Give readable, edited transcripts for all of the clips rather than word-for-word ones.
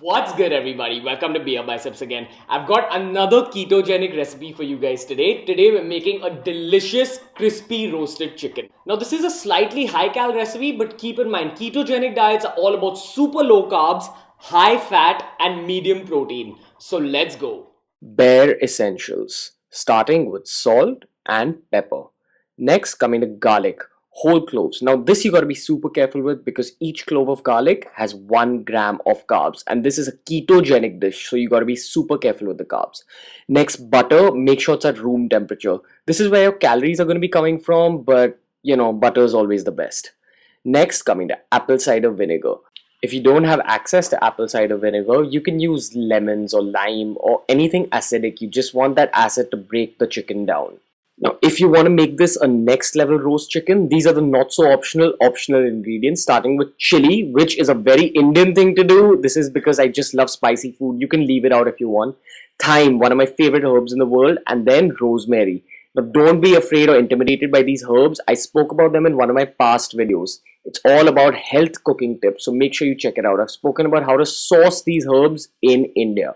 What's good, everybody? Welcome to BeerBiceps again. I've got another ketogenic recipe for you guys today. Today we're making a delicious crispy roasted chicken. Now this is a slightly high cal recipe, but keep in mind ketogenic diets are all about super low carbs, high fat and medium protein. So let's go. Bare essentials, starting with salt and pepper. Next coming to garlic, whole cloves. Now this you got to be super careful with because each clove of garlic has 1 gram of carbs, and this is a ketogenic dish, so you got to be super careful with the carbs. Next, butter, make sure it's at room temperature. This is where your calories are going to be coming from, but butter is always the best. Next, coming to apple cider vinegar. If you don't have access to apple cider vinegar, you can use lemons or lime or anything acidic. You just want that acid to break the chicken down. Now, if you want to make this a next level roast chicken, these are the not so optional ingredients, starting with chili, which is a very Indian thing to do. This is because I just love spicy food. You can leave it out if you want. Thyme, one of my favorite herbs in the world, and then rosemary. Now, don't be afraid or intimidated by these herbs. I spoke about them in one of my past videos. It's all about health cooking tips, so make sure you check it out. I've spoken about how to source these herbs in India.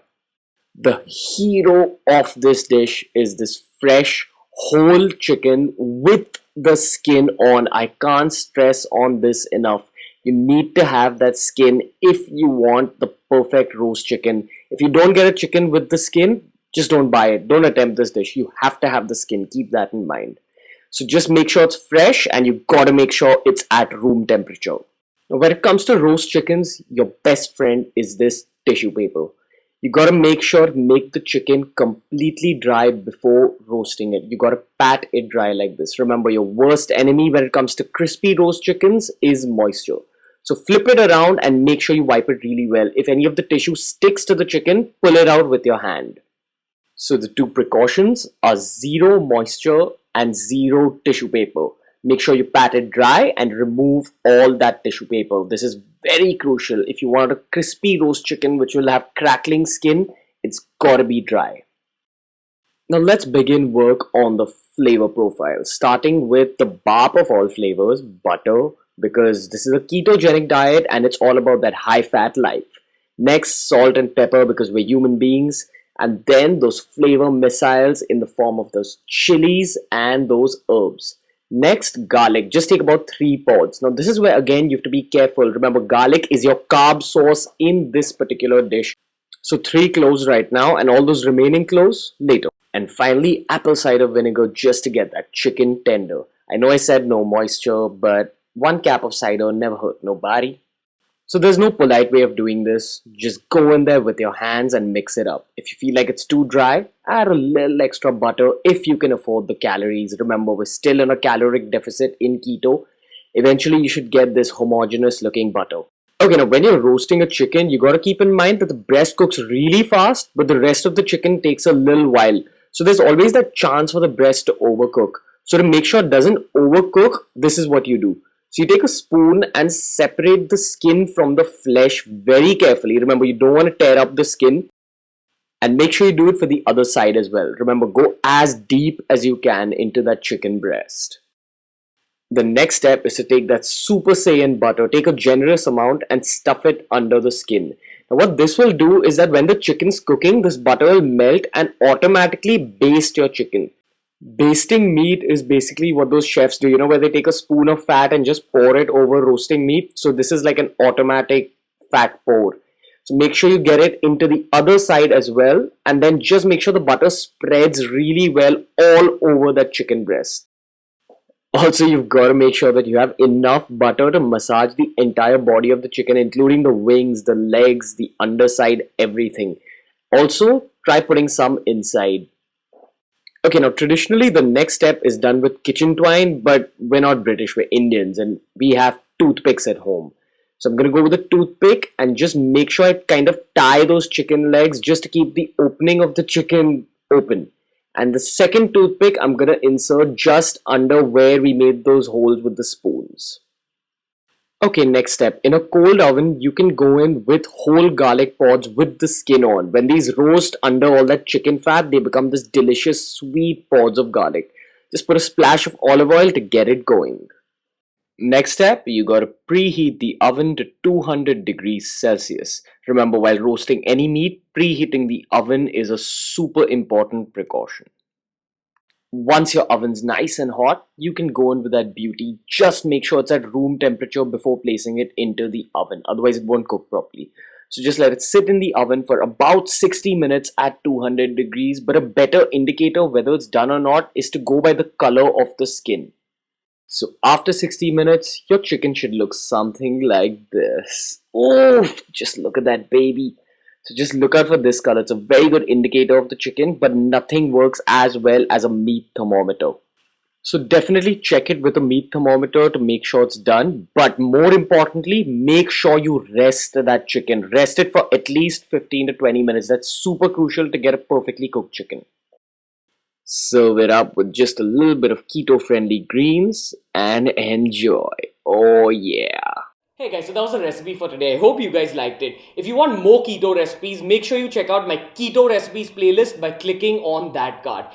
The hero of this dish is this fresh whole chicken with the skin on. I can't stress on this enough. You need to have that skin if you want the perfect roast chicken. If you don't get a chicken with the skin, just don't buy it. Don't attempt this dish. You have to have the skin. Keep that in mind. So just make sure it's fresh, and you gotta make sure it's at room temperature. Now when it comes to roast chickens, your best friend is this tissue paper. You gotta make sure to make the chicken completely dry before roasting it. You gotta pat it dry like this. Remember, your worst enemy when it comes to crispy roast chickens is moisture. So flip it around and make sure you wipe it really well. If any of the tissue sticks to the chicken, pull it out with your hand. So the two precautions are zero moisture and zero tissue paper. Make sure you pat it dry and remove all that tissue paper. This is very crucial. If you want a crispy roast chicken which will have crackling skin, it's gotta be dry. Now let's begin work on the flavor profile, starting with the barb of all flavors, butter, because this is a ketogenic diet and it's all about that high fat life. Next, salt and pepper because we're human beings. And then those flavor missiles in the form of those chilies and those herbs. Next, garlic. Just take about 3 pods. Now this is where again you have to be careful. Remember, garlic is your carb source in this particular dish. So 3 cloves right now and all those remaining cloves later. And finally, apple cider vinegar just to get that chicken tender. I know I said no moisture, but 1 cap of cider never hurt nobody. So there's no polite way of doing this. Just go in there with your hands and mix it up. If you feel like it's too dry, add a little extra butter if you can afford the calories. Remember, we're still in a caloric deficit in keto. Eventually, you should get this homogeneous looking butter. Okay, now when you're roasting a chicken, you gotta keep in mind that the breast cooks really fast, but the rest of the chicken takes a little while. So there's always that chance for the breast to overcook. So to make sure it doesn't overcook, this is what you do. So you take a spoon and separate the skin from the flesh very carefully. Remember, you don't want to tear up the skin. And make sure you do it for the other side as well. Remember, go as deep as you can into that chicken breast. The next step is to take that Super Saiyan butter, take a generous amount and stuff it under the skin. Now what this will do is that when the chicken's cooking, this butter will melt and automatically baste your chicken. Basting meat is basically what those chefs do, where they take a spoon of fat and just pour it over roasting meat. So this is like an automatic fat pour. So make sure you get it into the other side as well, and then just make sure the butter spreads really well all over that chicken breast. Also, you've got to make sure that you have enough butter to massage the entire body of the chicken, including the wings, the legs, the underside, everything. Also, try putting some inside. Okay, now traditionally the next step is done with kitchen twine, but we're not British, we're Indians and we have toothpicks at home. So I'm going to go with a toothpick and just make sure I kind of tie those chicken legs just to keep the opening of the chicken open. And the second toothpick I'm going to insert just under where we made those holes with the spoons. Okay, next step. In a cold oven, you can go in with whole garlic pods with the skin on. When these roast under all that chicken fat, they become this delicious sweet pods of garlic. Just put a splash of olive oil to get it going. Next step, you gotta preheat the oven to 200 degrees Celsius. Remember, while roasting any meat, preheating the oven is a super important precaution. Once your oven's nice and hot, you can go in with that beauty. Just make sure it's at room temperature before placing it into the oven, otherwise, it won't cook properly. So just let it sit in the oven for about 60 minutes at 200 degrees. But a better indicator whether it's done or not is to go by the color of the skin. So after 60 minutes, your chicken should look something like this. Oh, just look at that baby. So just look out for this color. It's a very good indicator of the chicken, but nothing works as well as a meat thermometer. So definitely check it with a meat thermometer to make sure it's done. But more importantly, make sure you rest that chicken. Rest it for at least 15 to 20 minutes. That's super crucial to get a perfectly cooked chicken. Serve it up with just a little bit of keto-friendly greens and enjoy. Oh yeah. Hey guys, so that was the recipe for today. I hope you guys liked it. If you want more keto recipes, make sure you check out my keto recipes playlist by clicking on that card.